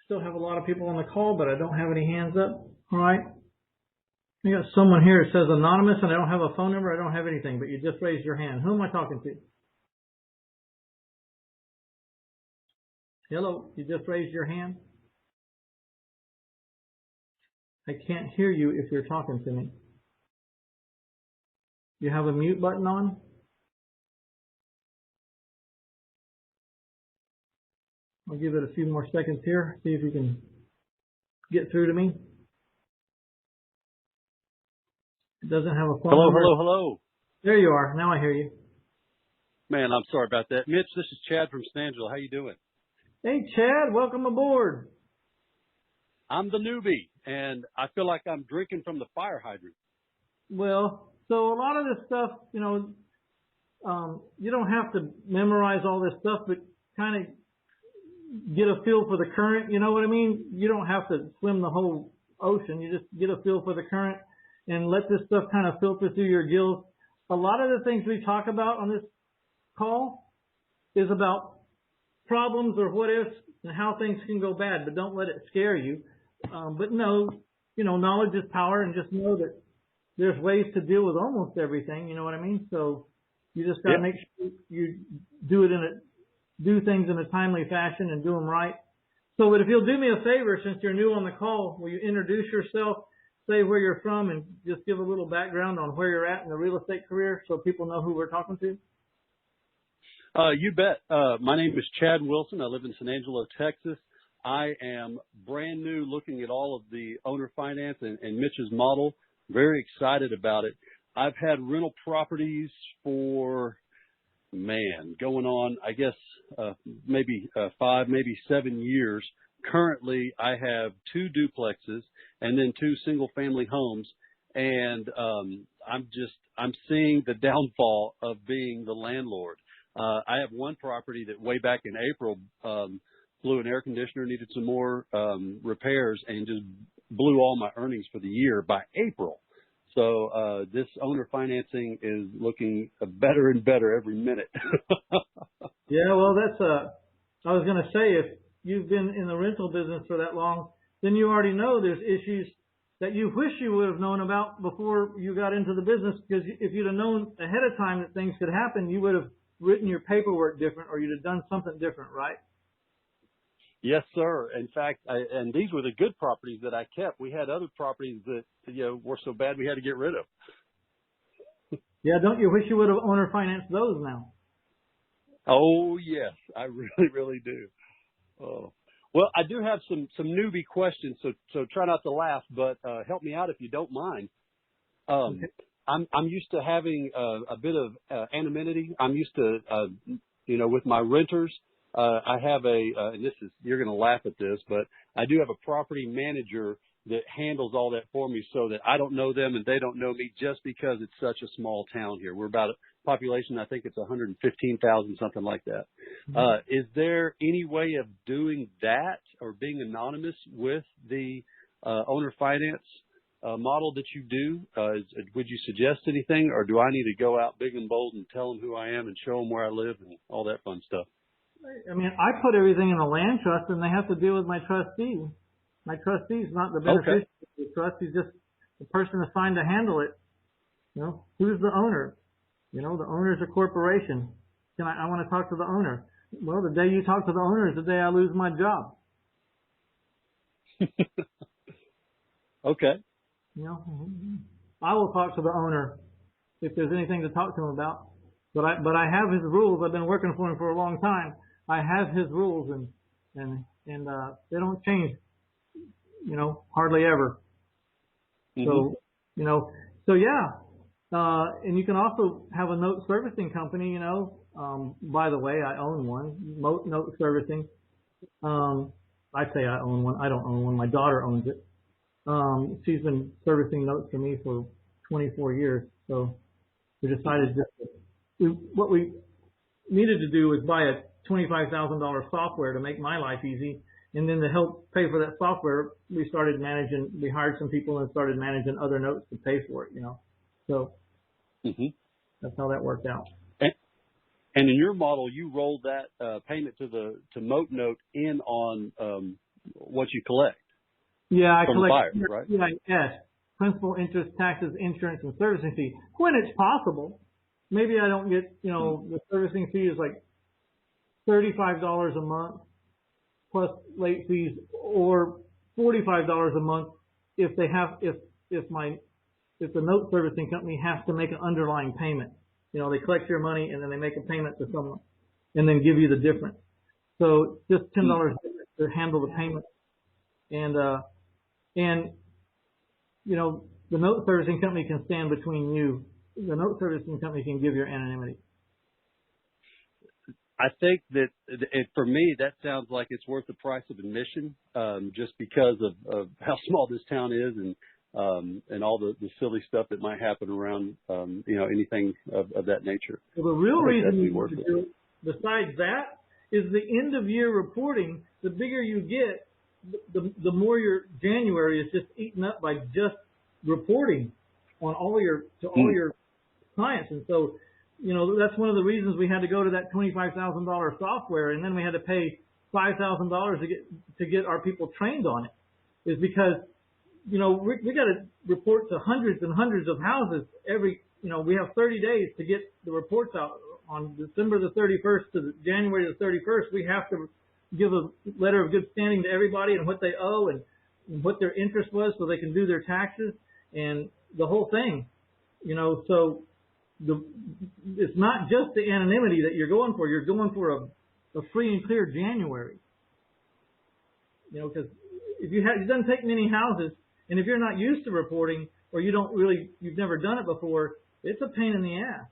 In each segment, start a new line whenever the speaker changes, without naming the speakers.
still have a lot of people on the call, but I don't have any hands up. All right. We got someone here that says anonymous, and I don't have a phone number. I don't have anything, but you just raised your hand. Who am I talking to? Hello, you just raised your hand. I can't hear you if you're talking to me. You have a mute button on? I'll give it a few more seconds here, see if you can get through to me. It doesn't have a phone number.
Hello.
There you are. Now I hear you.
Man, I'm sorry about that. Mitch, this is Chad from San Angelo. How you doing?
Hey, Chad. Welcome aboard.
I'm the newbie, and I feel like I'm drinking from the fire hydrant.
Well, so a lot of this stuff, you don't have to memorize all this stuff, but kind of get a feel for the current. You know what I mean? You don't have to swim the whole ocean. You just get a feel for the current and let this stuff kind of filter through your gills. A lot of the things we talk about on this call is about problems or what ifs and how things can go bad, but don't let it scare you. But no, knowledge is power, and just know that there's ways to deal with almost everything. You know what I mean? So you just got to make sure you do things in a timely fashion and do them right. So, but if you'll do me a favor, since you're new on the call, will you introduce yourself, say where you're from, and just give a little background on where you're at in the real estate career so people know who we're talking to?
You bet. My name is Chad Wilson. I live in San Angelo, Texas. I am brand new looking at all of the owner finance and Mitch's model. Very excited about it. I've had rental properties for, going on, I guess, maybe 5, maybe 7 years. Currently, I have 2 duplexes and then 2 single family homes. And I'm seeing the downfall of being the landlord. I have one property that way back in April blew an air conditioner, needed some more repairs, and just blew all my earnings for the year by April. So this owner financing is looking better and better every minute.
Yeah, well, I was going to say, if you've been in the rental business for that long, then you already know there's issues that you wish you would have known about before you got into the business, because if you'd have known ahead of time that things could happen, you would have written your paperwork different, or you'd have done something different, right?
Yes, sir. In fact, and these were the good properties that I kept. We had other properties that, were so bad we had to get rid of.
Yeah, don't you wish you would have owner financed those now?
Oh, yes, I really, really do. Oh. Well, I do have some newbie questions, so try not to laugh, but help me out if you don't mind. Okay. I'm used to having a bit of anonymity. I'm used to, with my renters. I have and you're going to laugh at this, but I do have a property manager that handles all that for me, so that I don't know them and they don't know me, just because it's such a small town here. We're about a population, I think it's 115,000, something like that. Mm-hmm. Is there any way of doing that or being anonymous with the owner finance model that you do? Would you suggest anything, or do I need to go out big and bold and tell them who I am and show them where I live and all that fun stuff?
I mean, I put everything in a land trust, and they have to deal with my trustee. My trustee is not the beneficiary of the trust. He's just the person assigned to handle it. Who's the owner? The owner's a corporation. I want to talk to the owner. Well, the day you talk to the owner is the day I lose my job.
Okay.
I will talk to the owner if there's anything to talk to him about. But I have his rules. I've been working for him for a long time. I have his rules, and they don't change, hardly ever. Mm-hmm. So yeah. And you can also have a note servicing company, by the way, I own one, Moat Note Servicing. I say I own one. I don't own one. My daughter owns it. She's been servicing notes for me for 24 years. So we decided what we needed to do was buy a $25,000 software to make my life easy. And then to help pay for that software, we hired some people and started managing other notes to pay for it, So that's how that worked out.
And in your model, you rolled that payment to Moat Note in on what you collect
Yeah, I
from the
collect
buyer, right?
yes, principal, interest, taxes, insurance, and servicing fee when it's possible. Maybe I don't get, the servicing fee is like $35 a month plus late fees, or $45 a month if they have if the note servicing company has to make an underlying payment. They collect your money and then they make a payment to someone and then give you the difference. So just $10 to handle the payment. And the note servicing company can stand between you. The note servicing company can give your anonymity.
I think that for me, that sounds like it's worth the price of admission, just because of how small this town is and all the silly stuff that might happen around, anything of that nature.
Well, the real reason you want to do it, besides that, is the end of year reporting. The bigger you get, the more your January is just eaten up by just reporting on all your clients. And so, that's one of the reasons we had to go to that $25,000 software, and then we had to pay $5,000 to get our people trained on it. Is because we got to report to hundreds and hundreds of houses every. We have 30 days to get the reports out. On December the 31st to January the 31st, we have to give a letter of good standing to everybody and what they owe and what their interest was, so they can do their taxes and the whole thing. So it's not just the anonymity that you're going for. You're going for a free and clear January. Because it doesn't take many houses, and if you're not used to reporting or you've never done it before, it's a pain in the ass.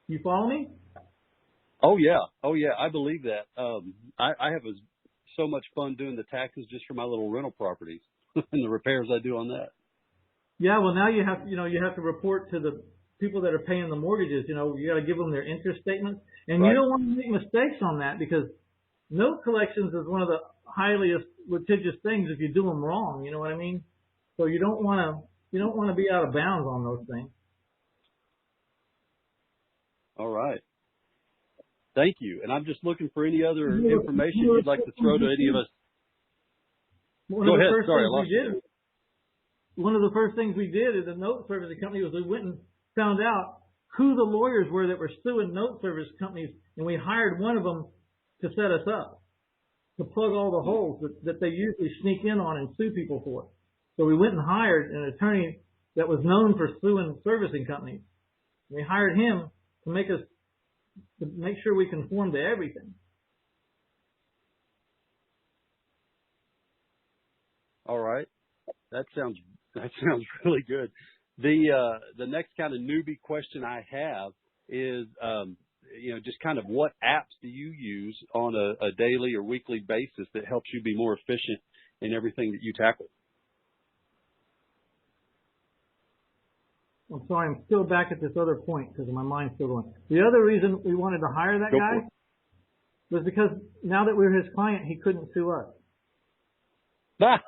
You follow me?
Oh yeah. I believe that. I have so much fun doing the taxes just for my little rental properties and the repairs I do on that.
Yeah. Well, now you have to report to the people that are paying the mortgages. You got to give them their interest statements, and
Right.
You don't want to make mistakes on that, because note collections is one of the highly litigious things if you do them wrong. You know what I mean? So you don't want to be out of bounds on those things.
All right. Thank you. And I'm just looking for any other information you'd like to throw to any of us. Go ahead. Sorry, I lost you.
One of the first things we did as a note servicing company was we went and found out who the lawyers were that were suing note service companies, and we hired one of them to set us up, to plug all the holes that they usually sneak in on and sue people for. So we went and hired an attorney that was known for suing servicing companies. We hired him to make sure we conform to everything.
All right. That sounds really good. The next kind of newbie question I have is, just kind of what apps do you use on a daily or weekly basis that helps you be more efficient in everything that you tackle?
I'm sorry, I'm still back at this other point because my mind's still going. The other reason we wanted to hire that guy was because now that we're his client, he couldn't sue us. And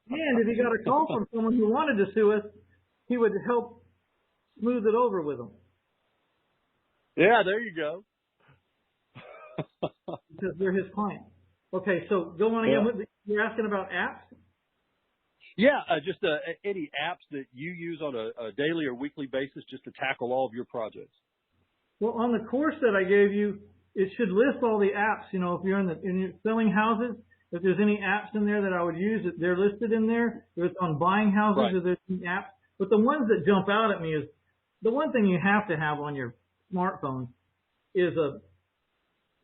if he got a call from someone who wanted to sue us, he would help smooth it over with them.
Yeah, there you go.
Because we're his client. Okay, so go on again. You're asking about apps?
Yeah, just any apps that you use on a daily or weekly basis just to tackle all of your projects.
Well, on the course that I gave you, it should list all the apps. If you're in selling houses, if there's any apps in there that I would use, they're listed in there. If it's on buying houses,
Right.
If there's any apps. But the ones that jump out at me is the one thing you have to have on your smartphone is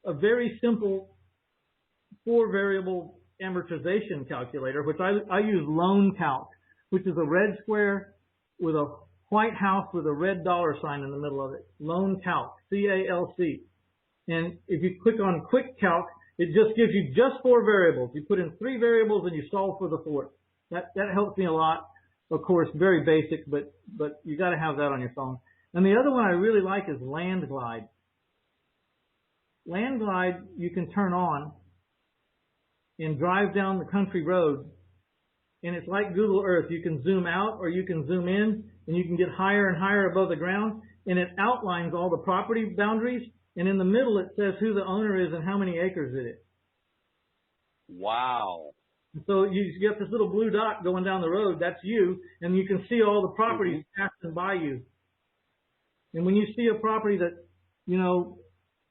a very simple 4-variable amortization calculator, which I use Loan Calc, which is a red square with a white house with a red dollar sign in the middle of it. Loan Calc, C-A-L-C. And if you click on Quick Calc, it just gives you just 4 variables. You put in 3 variables and you solve for the 4th. That helps me a lot. Of course, very basic, but you got to have that on your phone. And the other one I really like is Land Glide. Land Glide you can turn on and drive down the country road, and it's like Google Earth. You can zoom out or you can zoom in, and you can get higher and higher above the ground, and it outlines all the property boundaries, and in the middle it says who the owner is and how many acres it is.
Wow.
So you get this little blue dot going down the road, that's you, and you can see all the properties passing by you. And when you see a property that, you know,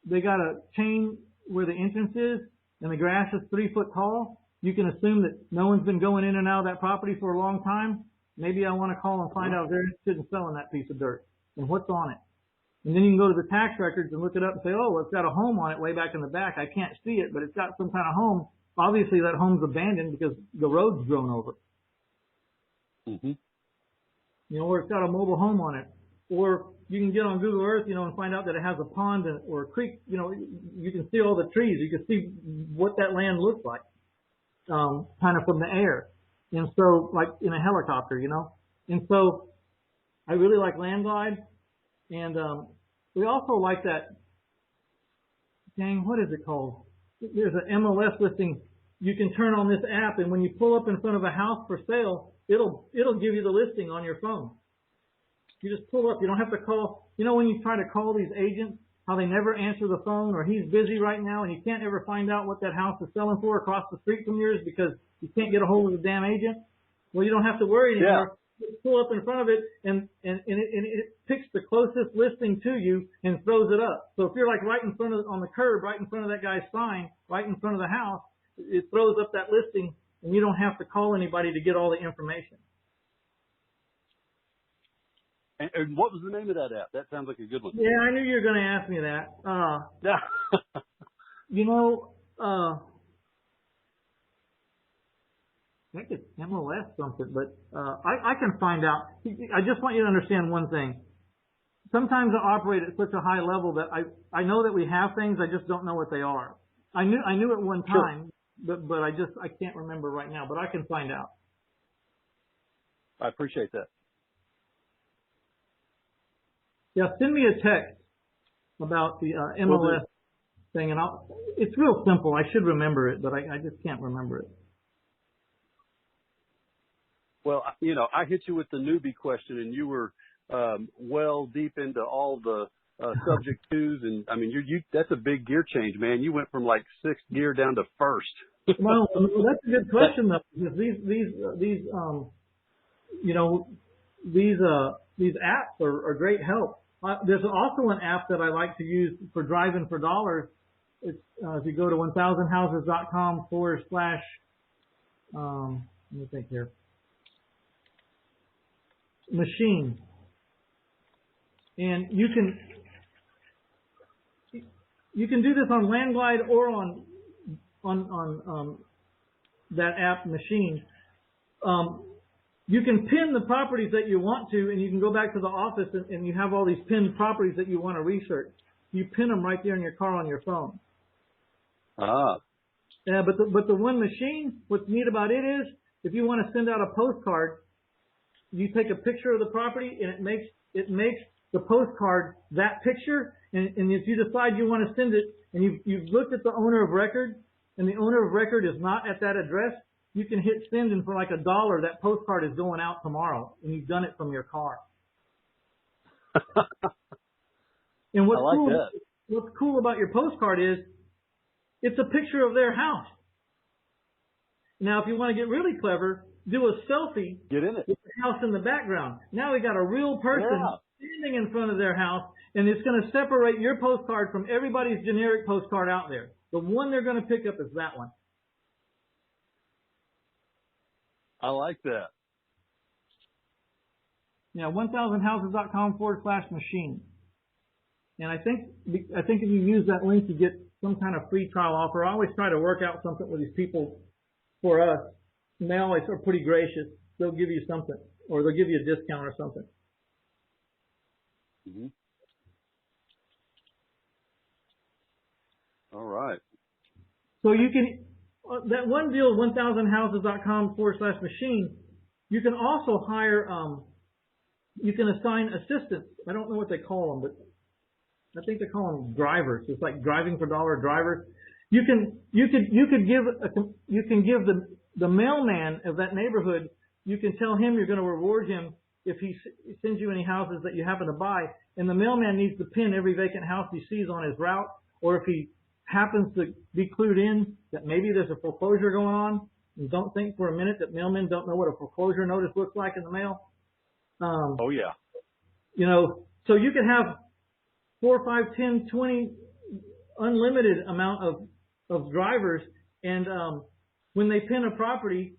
they got a chain where the entrance is and the grass is 3 foot tall, you can assume that no one's been going in and out of that property for a long time. Maybe I want to call and find out if they're interested in selling that piece of dirt and what's on it. And then you can go to the tax records and look it up and say, oh, well, it's got a home on it way back in the back. I can't see it, but it's got some kind of home. Obviously, that home's abandoned because the road's grown over.
Mm-hmm.
You know, or it's got a mobile home on it. Or you can get on Google Earth, you know, and find out that it has a pond or a creek. You know, you can see all the trees. You can see what that land looks like, kind of from the air. And so, like in a helicopter, you know. And so, I really like Landglide. And we also like that, dang, what is it called? There's an MLS listing. You can turn on this app, and when you pull up in front of a house for sale, it'll give you the listing on your phone. You just pull up. You don't have to call. You know when you try to call these agents, how they never answer the phone, or he's busy right now, and you can't ever find out what that house is selling for across the street from yours because you can't get a hold of the damn agent? Well, you don't have to worry anymore. Yeah. Just pull up in front of it, and it picks the closest listing to you and throws it up. So if you're like right in front of, on the curb, right in front of that guy's sign, right in front of the house, it throws up that listing, and you don't have to call anybody to get all the information.
And what was the name of that app? That sounds like a good one.
Yeah, I knew you were going to ask me that. You know, I think it's MLS something, but I can find out. I just want you to understand one thing. Sometimes I operate at such a high level that I know that we have things, I just don't know what they are. I knew at one time, sure. but I can't remember right now, but I can find out.
I appreciate that.
Yeah, send me a text about the MLS thing, and it's real simple. I should remember it, but I just can't remember it.
Well, you know, I hit you with the newbie question, and you were well deep into all the subject twos, and I mean, that's a big gear change, man. You went from like 6th gear down to 1st.
Well, that's a good question though, because these apps are great help. There's also an app that I like to use for driving for dollars. It's if you go to 1000houses.com / let me think here. Machine, and you can do this on Landglide or on that app Machine. You can pin the properties that you want to, and you can go back to the office and you have all these pinned properties that you want to research. You pin them right there in your car on your phone.
Ah.
Yeah, but the one Machine, what's neat about it is if you want to send out a postcard, you take a picture of the property and it makes the postcard that picture. And if you decide you want to send it and you've looked at the owner of record and the owner of record is not at that address, you can hit send, and for like $1, that postcard is going out tomorrow, and you've done it from your car. And what's cool about your postcard is it's a picture of their house. Now, if you want to get really clever, do a selfie
with
the house in the background. Now we got a real person standing in front of their house, and it's going to separate your postcard from everybody's generic postcard out there. The one they're going to pick up is that one.
I like that.
Yeah, 1000houses.com / machine. And I think if you use that link, you get some kind of free trial offer. I always try to work out something with these people for us. And they always are pretty gracious. They'll give you something, or they'll give you a discount or something.
Mm-hmm. All right.
So you can, that one deal, 1000houses.com / machine, you can also hire, you can assign assistants. I don't know what they call them, but I think they call them drivers. It's like driving for dollar drivers. You can give the mailman of that neighborhood, you can tell him you're going to reward him if he sends you any houses that you happen to buy. and the mailman needs to pin every vacant house he sees on his route, or if he happens to be clued in that maybe there's a foreclosure going on, and don't think for a minute that mailmen don't know what a foreclosure notice looks like in the mail.
Oh yeah.
You know, so you can have 4, 5, 10, 20 unlimited amount of drivers, and when they pin a property,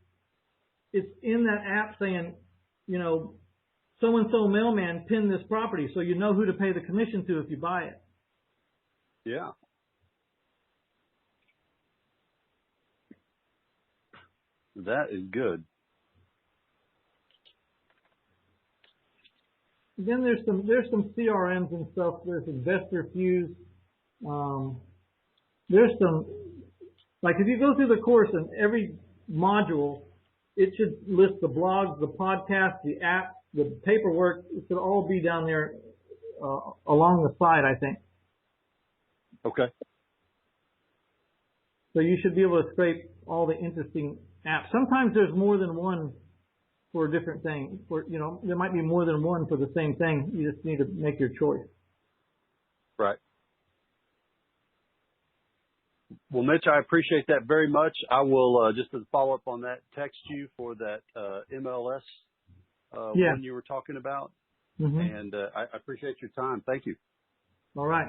it's in that app saying, you know, so-and-so mailman pinned this property, so you know who to pay the commission to if you buy it.
Yeah. That is good.
Then there's some CRMs and stuff. There's Investor Fuse. There's some, like if you go through the course and every module, it should list the blogs, the podcasts, the app, the paperwork. It should all be down there along the side, I think.
Okay.
So you should be able to scrape all the interesting apps. Sometimes there's more than one for a different thing. For, you know, there might be more than one for the same thing. You just need to make your choice.
Right. Well, Mitch, I appreciate that very much. I will, just as a follow-up on that, text you for that MLS one you were talking about.
Mm-hmm.
And I appreciate your time. Thank you.
All right.